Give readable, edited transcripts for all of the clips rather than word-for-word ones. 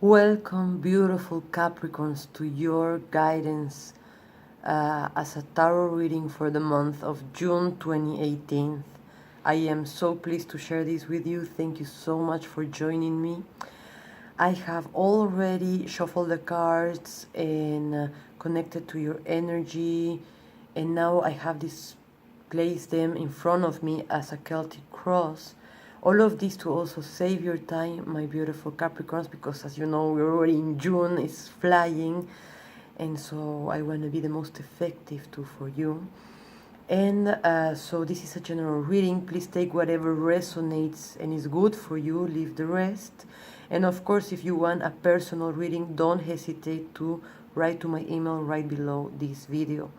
Welcome, beautiful Capricorns, to your guidance as a tarot reading for the month of June 2018. I am so pleased to share this with you. Thank you so much for joining me. I have already shuffled the cards and connected to your energy, and now I have placed them in front of me as a Celtic cross. All of this to also save your time, my beautiful Capricorns, because as you know, we're already in June, it's flying, and so I want to be the most effective too for you. And so this is a general reading. Please take whatever resonates and is good for you, leave the rest. And of course, if you want a personal reading, don't hesitate to write to my email right below this video.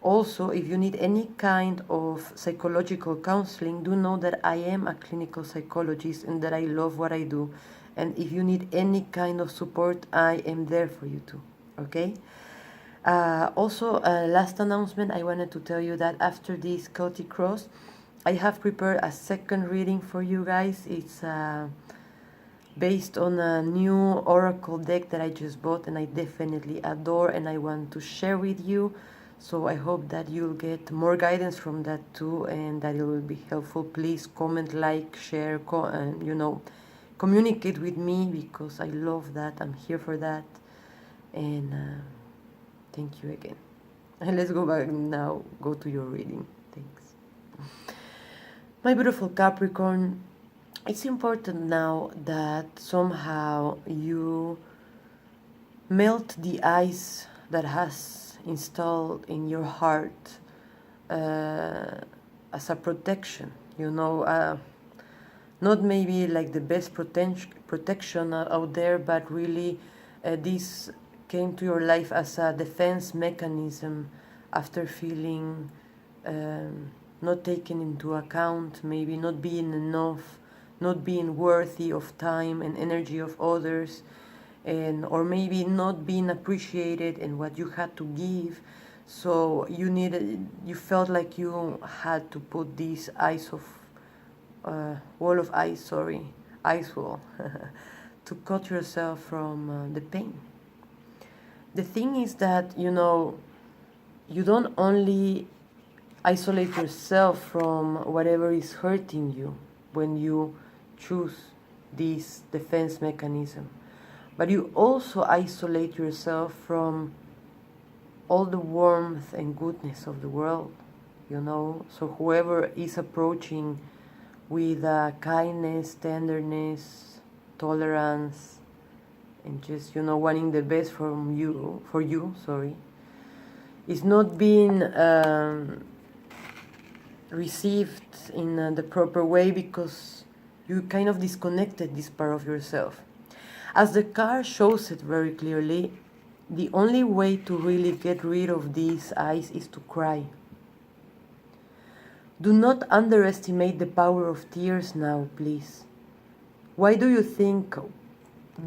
Also, if you need any kind of psychological counseling, do know that I am a clinical psychologist and that I love what I do. And if you need any kind of support, I am there for you too, okay? Also, last announcement, I wanted to tell you that after this Celtic Cross, I have prepared a second reading for you guys. It's based on a new oracle deck that I just bought and I definitely adore and I want to share with you. So I hope that you'll get more guidance from that too and that it will be helpful. Please comment, like, share, communicate with me because I love that. I'm here for that. And thank you again. And let's go back now, go to your reading. Thanks. My beautiful Capricorn, it's important now that somehow you melt the ice that has installed in your heart as a protection, not maybe like the best protection out there, but really this came to your life as a defense mechanism after feeling not taken into account, maybe not being enough, not being worthy of time and energy of others, or maybe not being appreciated in what you had to give. So you felt like you had to put this ice wall to cut yourself from the pain. The thing is that you don't only isolate yourself from whatever is hurting you when you choose this defense mechanism, but you also isolate yourself from all the warmth and goodness of the world, So whoever is approaching with kindness, tenderness, tolerance, and just, wanting the best for you, is not being received in the proper way because you kind of disconnected this part of yourself. As the card shows it very clearly, the only way to really get rid of this ice is to cry. Do not underestimate the power of tears now, please. Why do you think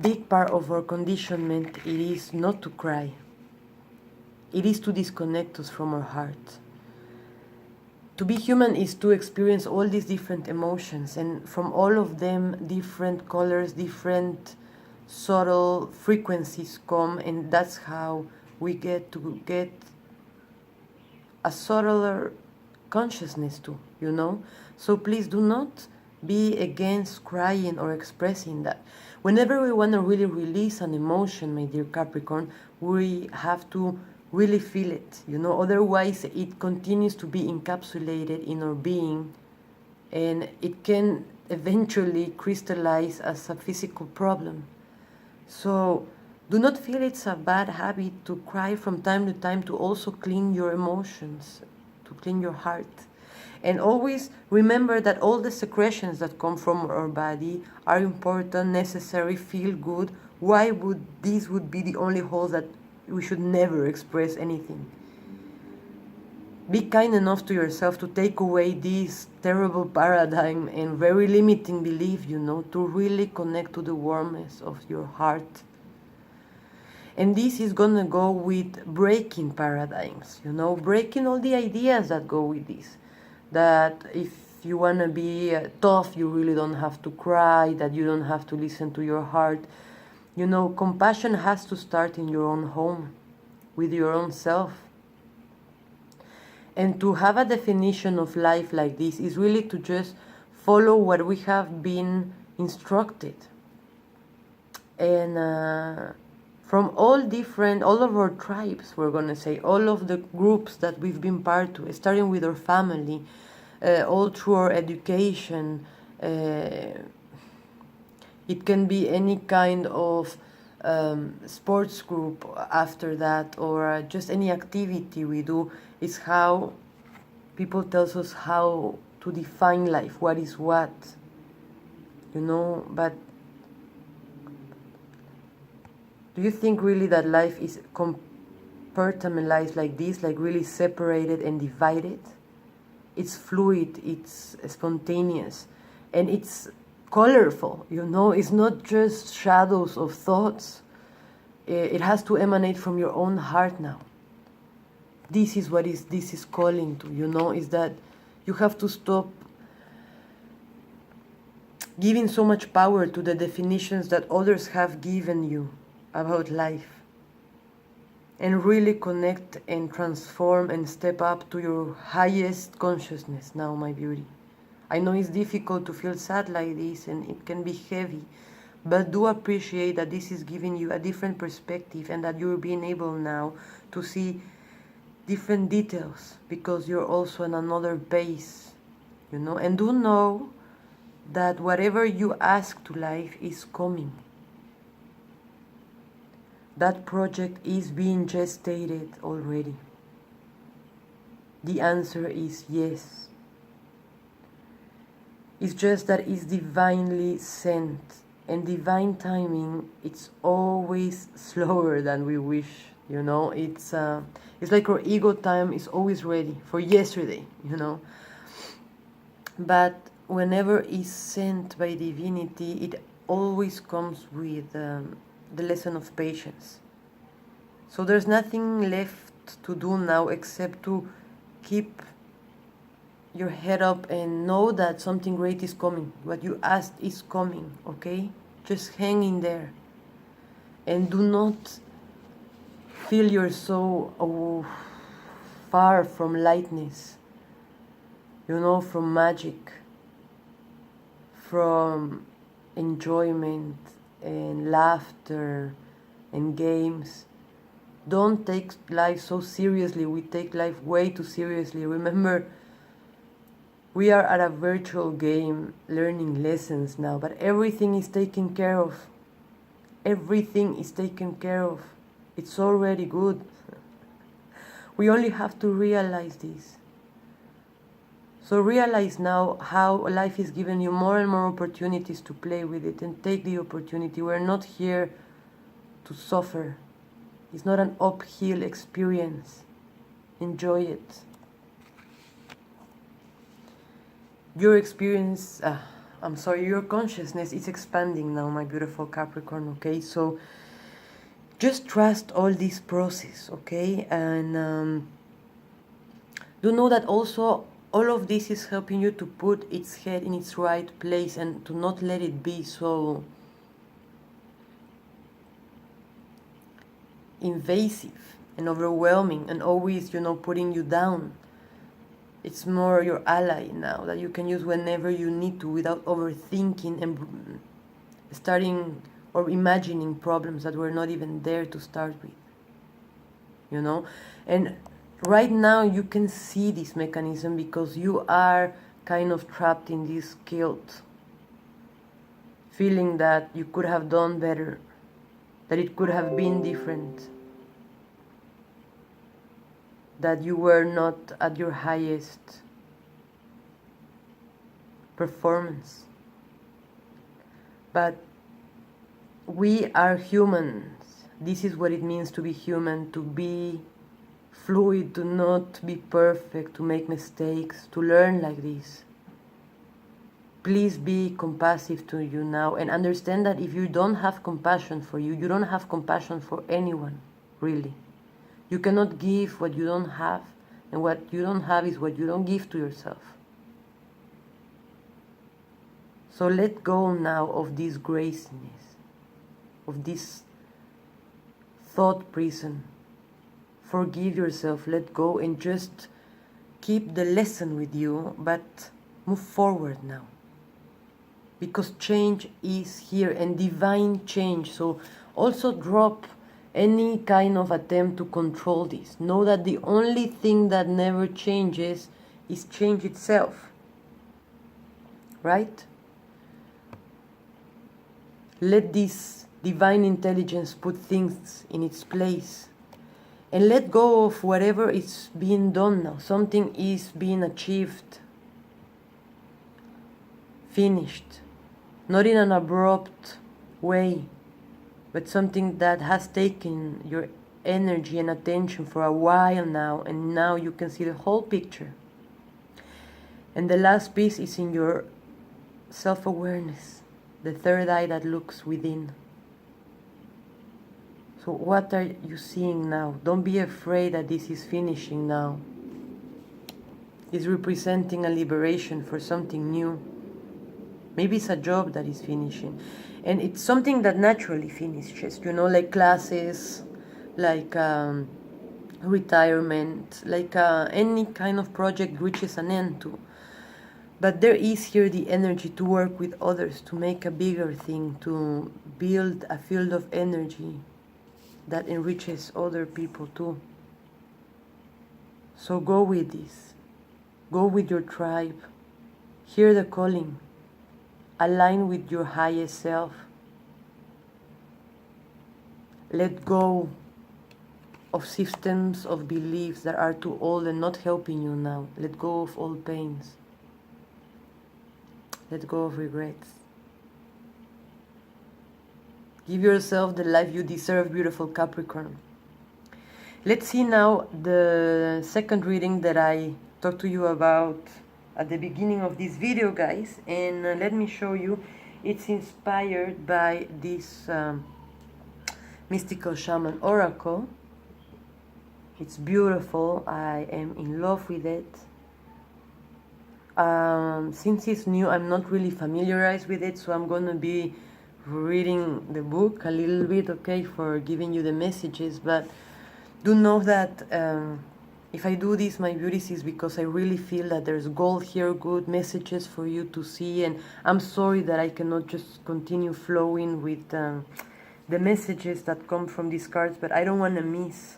big part of our conditionment it is not to cry? It is to disconnect us from our heart. To be human is to experience all these different emotions, and from all of them, different colors, different subtle frequencies come, and that's how we get a subtler consciousness too, So please do not be against crying or expressing that. Whenever we want to really release an emotion, my dear Capricorn, we have to really feel it, otherwise it continues to be encapsulated in our being and it can eventually crystallize as a physical problem. So do not feel it's a bad habit to cry from time to time, to also clean your emotions, to clean your heart. And always remember that all the secretions that come from our body are important, necessary, feel good. Why would this be the only hole that we should never express anything? Be kind enough to yourself to take away this terrible paradigm and very limiting belief, to really connect to the warmth of your heart. And this is gonna go with breaking paradigms, breaking all the ideas that go with this. That if you wanna be tough, you really don't have to cry, that you don't have to listen to your heart. You know, compassion has to start in your own home, with your own self. And to have a definition of life like this is really to just follow what we have been instructed. And from all of our tribes, we're going to say, all of the groups that we've been part of, starting with our family, all through our education, it can be any kind of sports group after that, or just any activity we do, is how people tells us how to define life, what is what, you know. But do you think really that life is compartmentalized like this, like really separated and divided? It's fluid, it's spontaneous, and it's colorful, you know. It's not just shadows of thoughts. It has to emanate from your own heart now. This is what this is calling to, you know, is that you have to stop giving so much power to the definitions that others have given you about life, and really connect and transform and step up to your highest consciousness now, my beauty. I know it's difficult to feel sad like this, and it can be heavy, but do appreciate that this is giving you a different perspective, and that you're being able now to see different details, because you're also in another base, you know. And do know that whatever you ask to life is coming. That project is being gestated already. The answer is yes. It's just that it's divinely sent, and divine timing, it's always slower than we wish, you know. It's like our ego time is always ready for yesterday, you know. But whenever it's sent by divinity, it always comes with the lesson of patience. So there's nothing left to do now except to keep your head up and know that something great is coming. What you asked is coming, okay? Just hang in there. And do not feel you're so far from lightness, you know, from magic, from enjoyment and laughter and games. Don't take life so seriously. We take life way too seriously. Remember, we are at a virtual game learning lessons now, but everything is taken care of. Everything is taken care of. It's already good. We only have to realize this. So realize now how life is giving you more and more opportunities to play with it, and take the opportunity. We're not here to suffer. It's not an uphill experience. Enjoy it. Your experience, your consciousness is expanding now, my beautiful Capricorn, okay? So just trust all this process, okay? And do know that also all of this is helping you to put its head in its right place, and to not let it be so invasive and overwhelming and always, you know, putting you down. It's more your ally now, that you can use whenever you need to, without overthinking and starting or imagining problems that were not even there to start with, you know. And right now you can see this mechanism because you are kind of trapped in this guilt, feeling that you could have done better, that it could have been different, that you were not at your highest performance. But we are humans. This is what it means to be human, to be fluid, to not be perfect, to make mistakes, to learn like this. Please be compassionate to you now, and understand that if you don't have compassion for you, you don't have compassion for anyone, really. You cannot give what you don't have, and what you don't have is what you don't give to yourself. So let go now of this graciness. of this thought prison. Forgive yourself, let go, and just keep the lesson with you, but move forward now. Because change is here, and divine change. So also drop any kind of attempt to control this. Know that the only thing that never changes is change itself. Right? Let this divine intelligence put things in its place. And let go of whatever is being done now. Something is being achieved. Finished. Not in an abrupt way, but something that has taken your energy and attention for a while now, and now you can see the whole picture. And the last piece is in your self-awareness, the third eye that looks within. So what are you seeing now? Don't be afraid that this is finishing now. It's representing a liberation for something new. Maybe it's a job that is finishing. And it's something that naturally finishes, you know, like classes, like retirement, like any kind of project reaches an end to. But there is here the energy to work with others, to make a bigger thing, to build a field of energy that enriches other people too. So go with this. Go with your tribe. Hear the calling. Align with your highest self. Let go of systems of beliefs that are too old and not helping you now. Let go of old pains. Let go of regrets. Give yourself the life you deserve, beautiful Capricorn. Let's see now the second reading that I talked to you about at the beginning of this video, guys. And let me show you. It's inspired by this mystical shaman oracle. It's beautiful. I am in love with it. Since it's new, I'm not really familiarized with it, so I'm going to be reading the book a little bit, okay, for giving you the messages. But do know that if I do this, my beauties, is because I really feel that there's gold here, good messages for you to see. And I'm sorry that I cannot just continue flowing with the messages that come from these cards, but I don't want to miss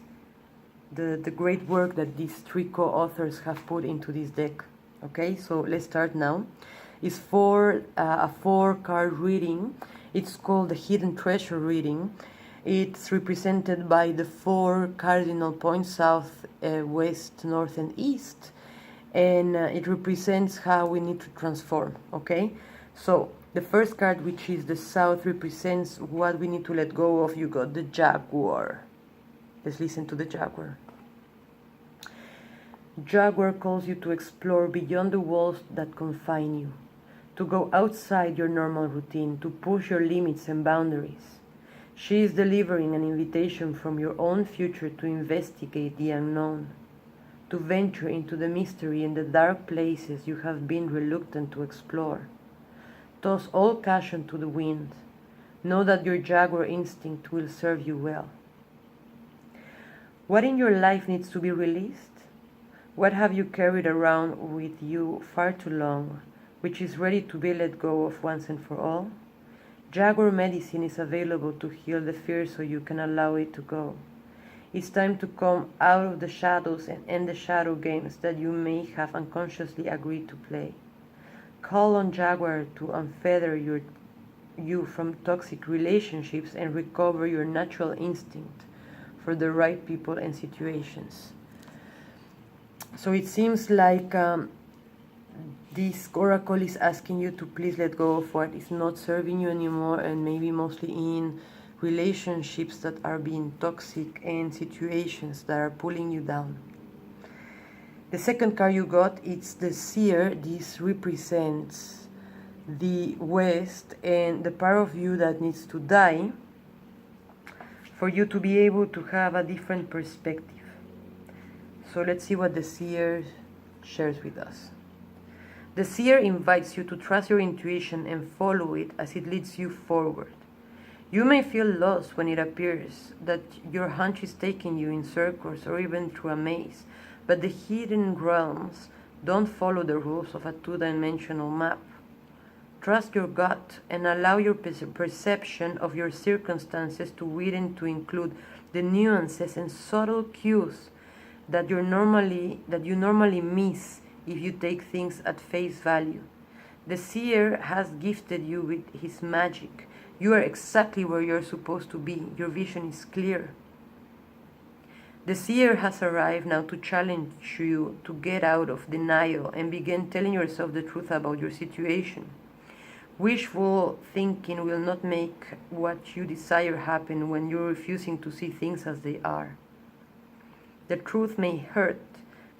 the great work that these three co-authors have put into this deck. Okay, so let's start now. It's for a 4-card reading. It's called the Hidden Treasure reading. It's represented by the 4 cardinal points, south, west, north, and east. And it represents how we need to transform, okay? So the first card, which is the south, represents what we need to let go of. You got the Jaguar. Let's listen to the Jaguar. Jaguar calls you to explore beyond the walls that confine you, to go outside your normal routine, to push your limits and boundaries. She is delivering an invitation from your own future to investigate the unknown, to venture into the mystery and the dark places you have been reluctant to explore. Toss all caution to the wind. Know that your Jaguar instinct will serve you well. What in your life needs to be released? What have you carried around with you far too long, which is ready to be let go of once and for all? Jaguar medicine is available to heal the fear so you can allow it to go. It's time to come out of the shadows and end the shadow games that you may have unconsciously agreed to play. Call on Jaguar to unfether you from toxic relationships and recover your natural instinct for the right people and situations. So it seems like this oracle is asking you to please let go of what is not serving you anymore, and maybe mostly in relationships that are being toxic and situations that are pulling you down. The second card you got, it's the Seer. This represents the West and the part of you that needs to die for you to be able to have a different perspective. So let's see what the Seer shares with us. The Seer invites you to trust your intuition and follow it as it leads you forward. You may feel lost when it appears that your hunch is taking you in circles or even through a maze, but the hidden realms don't follow the rules of a two-dimensional map. Trust your gut and allow your perception of your circumstances to widen to include the nuances and subtle cues that you normally miss if you take things at face value. The seer has gifted you with his magic. You are exactly where you're supposed to be. Your vision is clear. The seer has arrived now to challenge you to get out of denial and begin telling yourself the truth about your situation. Wishful thinking will not make what you desire happen when you're refusing to see things as they are. The truth may hurt,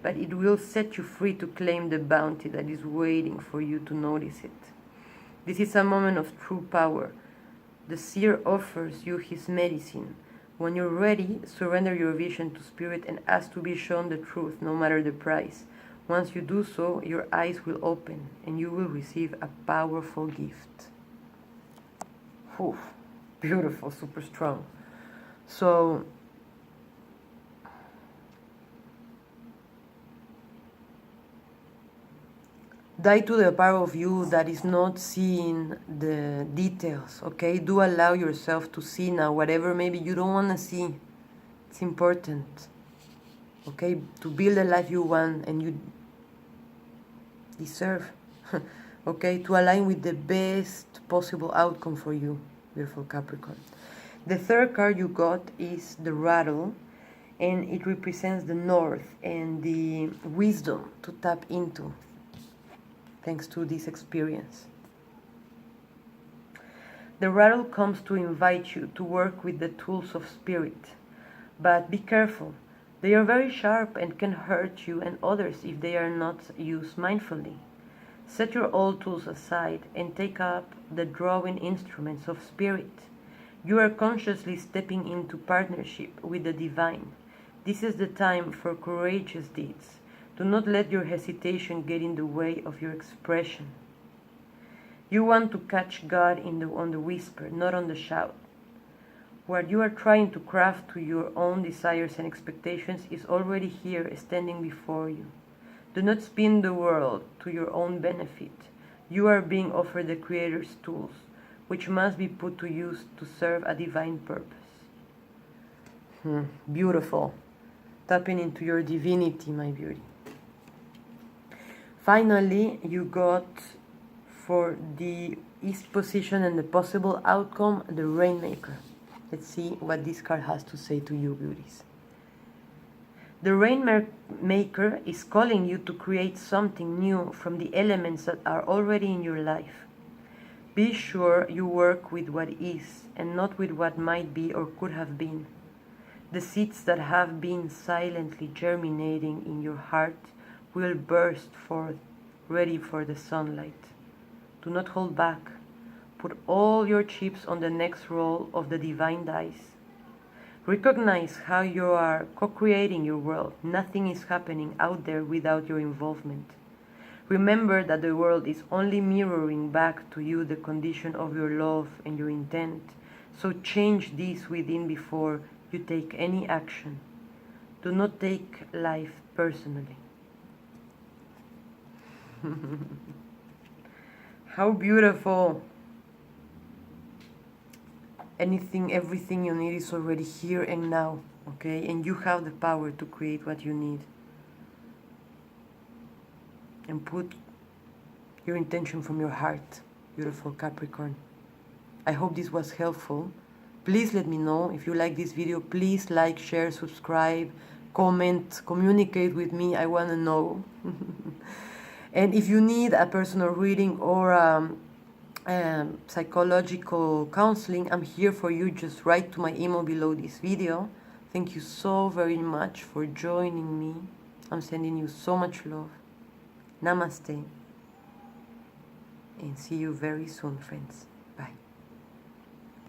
but it will set you free to claim the bounty that is waiting for you to notice it. This is a moment of true power. The seer offers you his medicine. When you're ready, surrender your vision to spirit and ask to be shown the truth, no matter the price. Once you do so, your eyes will open and you will receive a powerful gift. Whew, beautiful, super strong. So, die to the part of you that is not seeing the details, okay? Do allow yourself to see now whatever maybe you don't want to see. It's important, okay? To build a life you want and you deserve, okay? To align with the best possible outcome for you, beautiful Capricorn. The third card you got is the rattle, and it represents the north and the wisdom to tap into thanks to this experience. The rattle comes to invite you to work with the tools of spirit, but be careful. They are very sharp and can hurt you and others if they are not used mindfully. Set your old tools aside and take up the drawing instruments of spirit. You are consciously stepping into partnership with the divine. This is the time for courageous deeds. Do not let your hesitation get in the way of your expression. You want to catch God on the whisper, not on the shout. What you are trying to craft to your own desires and expectations is already here, standing before you. Do not spin the world to your own benefit. You are being offered the Creator's tools, which must be put to use to serve a divine purpose. Beautiful. Tapping into your divinity, my beauty. Finally, you got for the East position and the possible outcome, the Rainmaker. Let's see what this card has to say to you, beauties. The Rainmaker is calling you to create something new from the elements that are already in your life. Be sure you work with what is and not with what might be or could have been. The seeds that have been silently germinating in your heart will burst forth, ready for the sunlight. Do not hold back. Put all your chips on the next roll of the divine dice. Recognize how you are co-creating your world. Nothing is happening out there without your involvement. Remember that the world is only mirroring back to you the condition of your love and your intent. So change this within before you take any action. Do not take life personally. How beautiful. Everything you need is already here and now, okay? And you have the power to create what you need. And put your intention from your heart, beautiful Capricorn. I hope this was helpful. Please let me know if you like this video. Please like, share, subscribe, comment, communicate with me. I want to know. And if you need a personal reading or psychological counseling, I'm here for you. Just write to my email below this video. Thank you so very much for joining me. I'm sending you so much love. Namaste. And see you very soon, friends.